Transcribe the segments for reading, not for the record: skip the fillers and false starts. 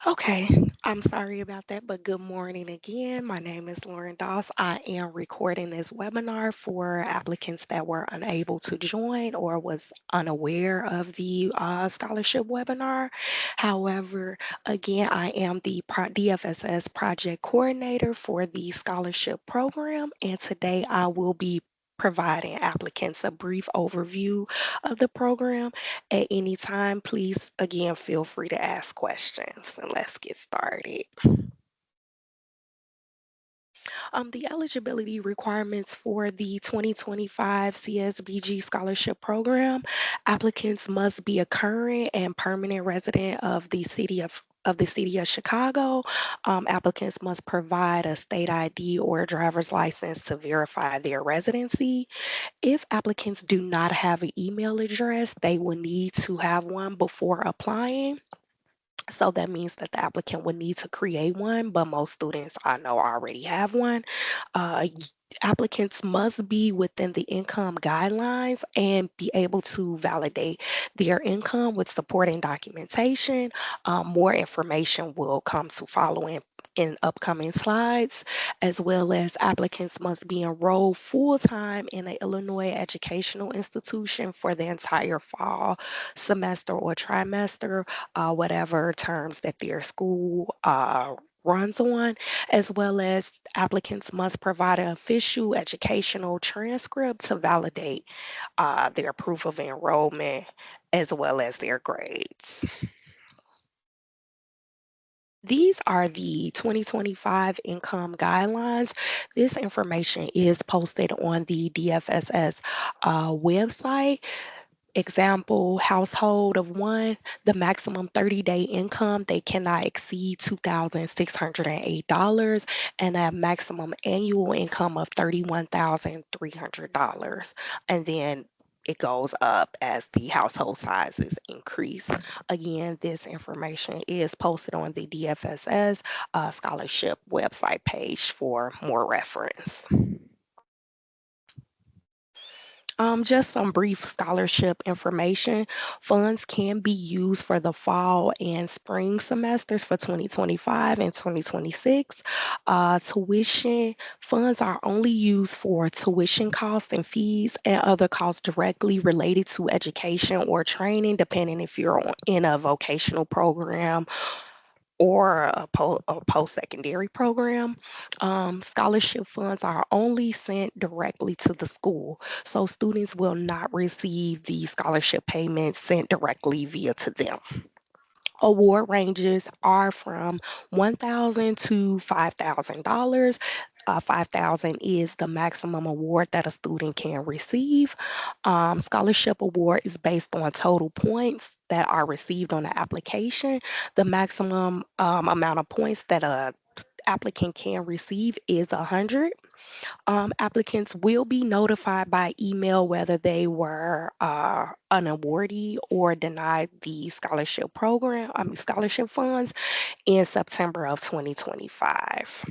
Okay, I'm sorry about that, but good morning again. My name is Lauren Doss. I am recording this webinar for applicants that were unable to join or was unaware of the scholarship webinar. However, again, I am the DFSS project coordinator for the scholarship program, and today I will be providing applicants a brief overview of the program. At any time, please again feel free to ask questions and let's get started. The eligibility requirements for the 2025 CSBG scholarship program, applicants must be a current and permanent resident of the city of Chicago. Applicants must provide a state ID or a driver's license to verify their residency. If applicants do not have an email address, they will need to have one before applying. So that means that the applicant would need to create one, but most students I know already have one. Applicants must be within the income guidelines and be able to validate their income with supporting documentation. More information will come to follow in upcoming slides, as well as applicants must be enrolled full-time in an Illinois educational institution for the entire fall semester or trimester, whatever terms that their school runs on, as well as applicants must provide an official educational transcript to validate their proof of enrollment as well as their grades. These are the 2025 income guidelines. This information is posted on the DFSS website. Example, household of one, the maximum 30-day income, they cannot exceed $2,608 and a maximum annual income of $31,300. And then it goes up as the household sizes increase. Again, this information is posted on the DFSS scholarship website page for more reference. Just some brief scholarship information. Funds can be used for the fall and spring semesters for 2025 and 2026. Tuition funds are only used for tuition costs and fees and other costs directly related to education or training, depending if you're in a vocational program or a post-secondary program. Scholarship funds are only sent directly to the school, so students will not receive the scholarship payments sent directly via to them. Award ranges are from $1,000 to $5,000. 5,000 is the maximum award that a student can receive. Scholarship award is based on total points that are received on the application. The maximum amount of points that a applicant can receive is 100. Applicants will be notified by email whether they were an awardee or denied the scholarship funds in September of 2025.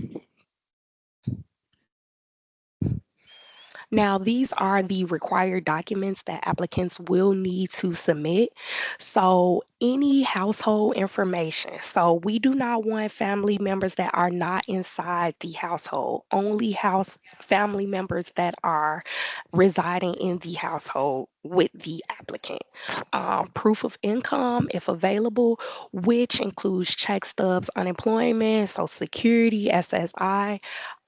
Now, these are the required documents that applicants will need to submit. So, any household information. So, we do not want family members that are not inside the household, only house family members that are residing in the household with the applicant. Proof of income, if available, which includes check stubs, unemployment, Social Security, SSI.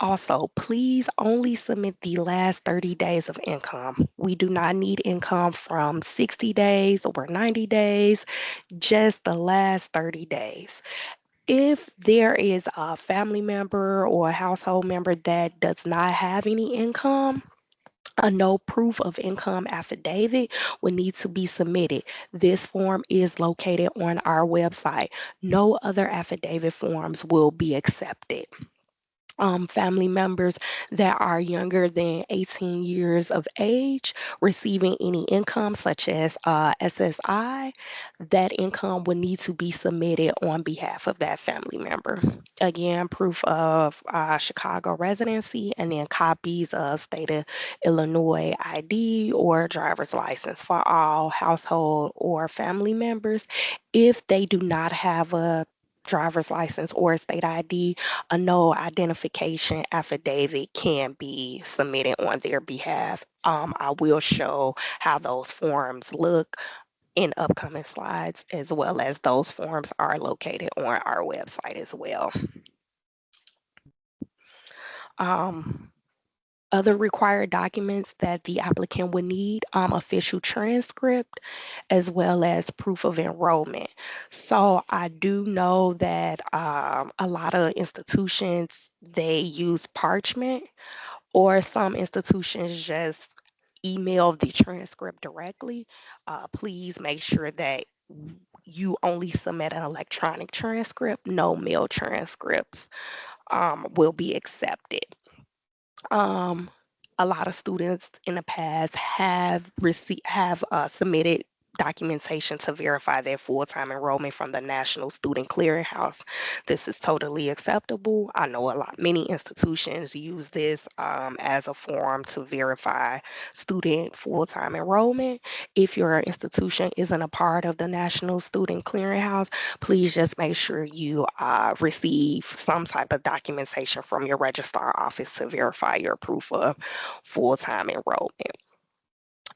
Also, please only submit the last 30 days of income. We do not need income from 60 days or 90 days, just the last 30 days. If there is a family member or a household member that does not have any income, a no proof of income affidavit will need to be submitted. This form is located on our website. No other affidavit forms will be accepted. Family members that are younger than 18 years of age receiving any income such as SSI, that income would need to be submitted on behalf of that family member. Again, proof of Chicago residency and then copies of state of Illinois ID or driver's license for all household or family members. If they do not have a driver's license or a state ID, a no identification affidavit can be submitted on their behalf. I will show how those forms look in upcoming slides, as well as those forms are located on our website as well. Um, Other required documents that the applicant would need, official transcript, as well as proof of enrollment. So I do know that a lot of institutions, they use parchment, or some institutions just email the transcript directly. Please make sure that you only submit an electronic transcript. No mail transcripts will be accepted. Um, a lot of students in the past have submitted documentation to verify their full-time enrollment from the National Student Clearinghouse. This is totally acceptable. I know many institutions use this as a form to verify student full-time enrollment. If your institution isn't a part of the National Student Clearinghouse, please just make sure you receive some type of documentation from your registrar office to verify your proof of full-time enrollment.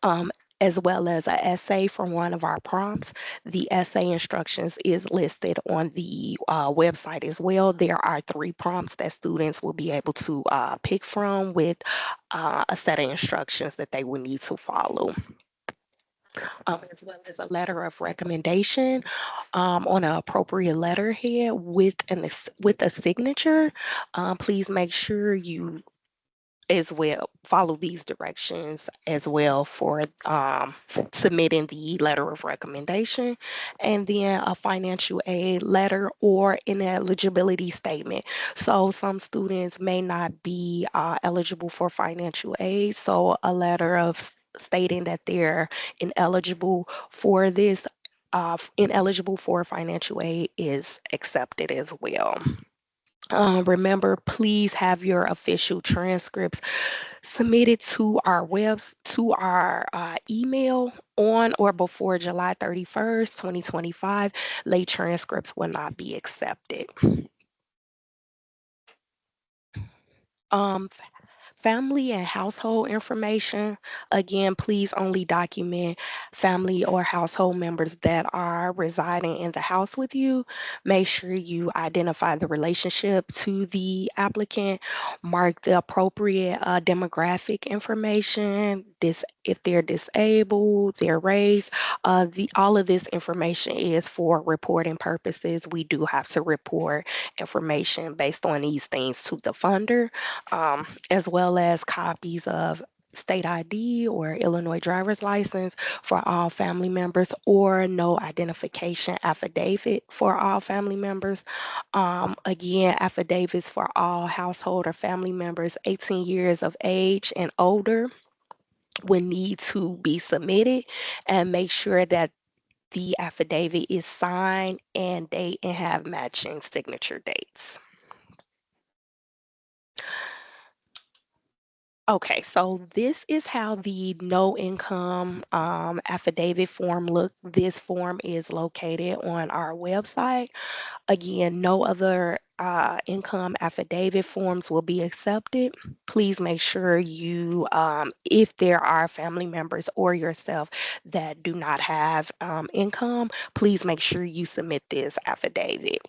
Um, as well as an essay from one of our prompts. The essay instructions is listed on the website as well. There are 3 prompts that students will be able to pick from with a set of instructions that they will need to follow. As well as a letter of recommendation on an appropriate letterhead with with a signature. Please make sure you as well follow these directions as well for submitting the letter of recommendation, and then a financial aid letter or an eligibility statement. So some students may not be eligible for financial aid, so a letter of stating that they're ineligible for this ineligible for financial aid is accepted as well. Remember, please have your official transcripts submitted to our email on or before July 31st, 2025. Late transcripts will not be accepted. Um, Family and household information. Again, please only document family or household members that are residing in the house with you. Make sure you identify the relationship to the applicant, mark the appropriate demographic information, if they're disabled, their race. All of this information is for reporting purposes. We do have to report information based on these things to the funder. As well as copies of state ID or Illinois driver's license for all family members, or no identification affidavit for all family members. Again, affidavits for all household or family members 18 years of age and older will need to be submitted, and make sure that the affidavit is signed and date and have matching signature dates. Okay, so this is how the no income affidavit form look. This form is located on our website. Again, no other income affidavit forms will be accepted. Please make sure you, if there are family members or yourself that do not have income, please make sure you submit this affidavit.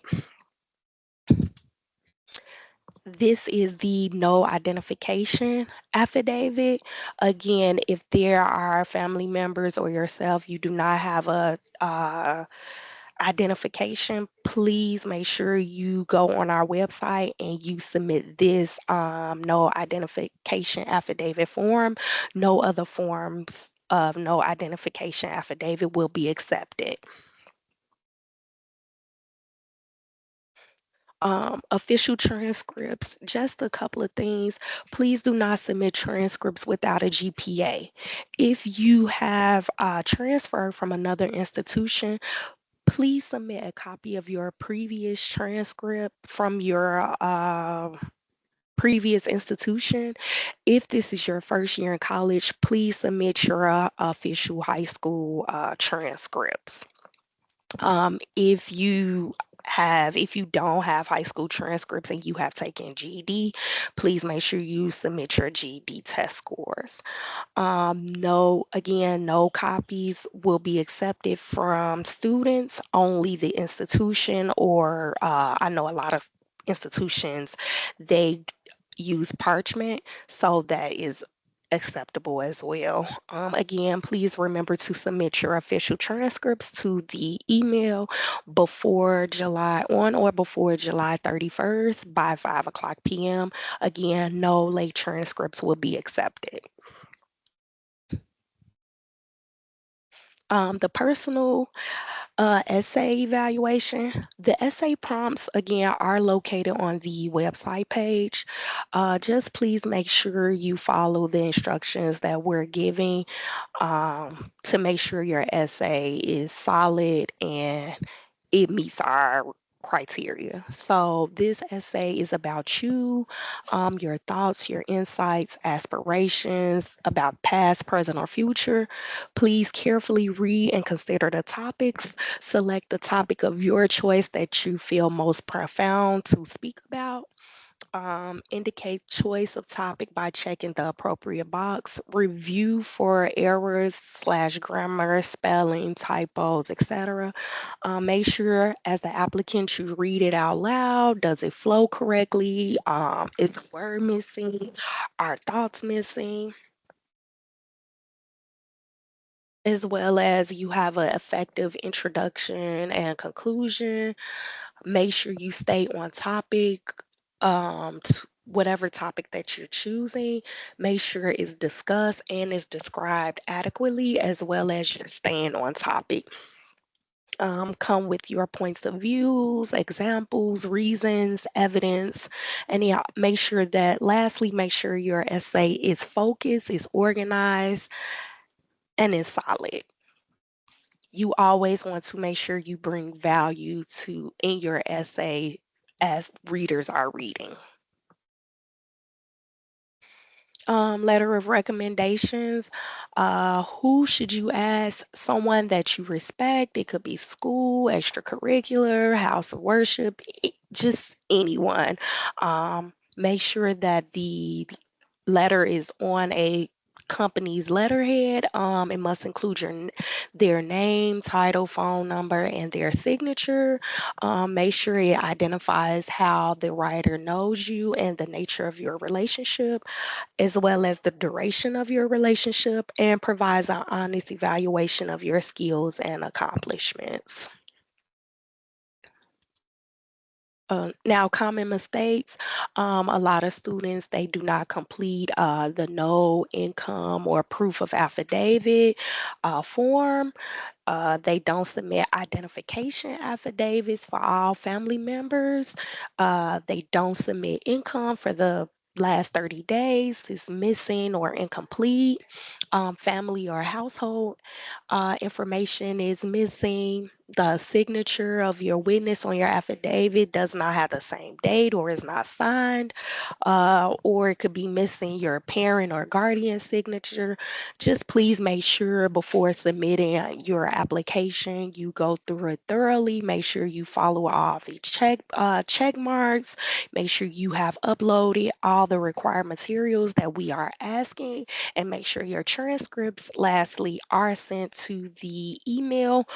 This is the no identification affidavit. Again, if there are family members or yourself, you do not have a identification, please make sure you go on our website and you submit this no identification affidavit form. No other forms of no identification affidavit will be accepted. Official transcripts, just a couple of things. Please do not submit transcripts without a GPA. If you have transferred from another institution, please submit a copy of your previous transcript from your previous institution. If this is your first year in college, please submit your official high school transcripts. If you if you don't have high school transcripts and you have taken GED, please make sure you submit your GED test scores. No, again, no copies will be accepted from students, only the institution, or I know a lot of institutions, they use parchment, so that is acceptable as well. Again, please remember to submit your official transcripts to the email before July, on or before July 31st by 5 o'clock p.m. Again, no late transcripts will be accepted. The personal essay evaluation. The essay prompts, again, are located on the website page. Just please make sure you follow the instructions that we're giving to make sure your essay is solid and it meets our criteria. So this essay is about you, your thoughts, your insights, aspirations about past, present, or future. Please carefully read and consider the topics. Select the topic of your choice that you feel most profound to speak about. Indicate choice of topic by checking the appropriate box. Review for errors slash grammar, spelling, typos, etc. Make sure as the applicant you read it out loud. Does it flow correctly? Is the word missing? Are thoughts missing? As well as you have an effective introduction and conclusion. Make sure you stay on topic. Whatever topic that you're choosing, make sure it's discussed and is described adequately, as well as you're staying on topic. Come with your points of views, examples, reasons, evidence, and yeah, make sure that lastly, make sure your essay is focused, is organized, and is solid. You always want to make sure you bring value to in your essay as readers are reading. Letter of recommendations. Who should you ask? Someone that you respect. It could be school, extracurricular, house of worship, just anyone. Make sure that the letter is on a company's letterhead. It must include their name, title, phone number, and their signature. Make sure it identifies how the writer knows you and the nature of your relationship, as well as the duration of your relationship, and provides an honest evaluation of your skills and accomplishments. Now, common mistakes. A lot of students, they do not complete the no income or proof of affidavit form. They don't submit identification affidavits for all family members. They don't submit income for the last 30 days. It's missing or incomplete. Family or household information is missing. The signature of your witness on your affidavit does not have the same date or is not signed, or it could be missing your parent or guardian signature. Just please make sure before submitting your application, you go through it thoroughly. Make sure you follow all the check marks. Make sure you have uploaded all the required materials that we are asking, and make sure your transcripts, lastly, are sent to the email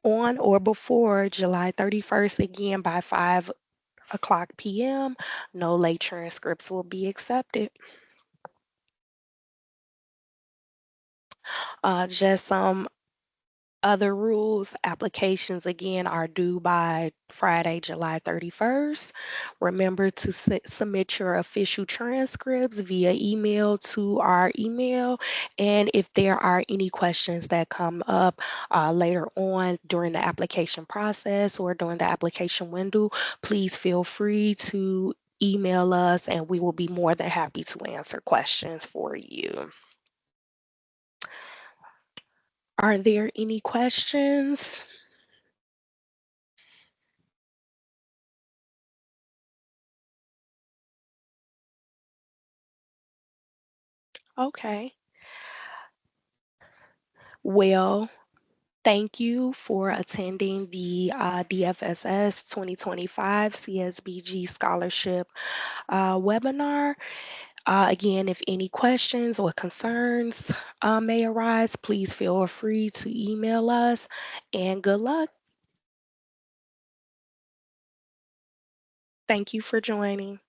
on or before July 31st, again by 5 o'clock p.m. No late transcripts will be accepted. Just some other rules. Applications again are due by Friday, July 31st. Remember to submit your official transcripts via email to our email. And if there are any questions that come up later on during the application process or during the application window, please feel free to email us and we will be more than happy to answer questions for you. Are there any questions? Okay. Well, Thank you for attending the DFSS 2025 CSBG Scholarship webinar. Again, if any questions or concerns may arise, please feel free to email us, and good luck. Thank you for joining.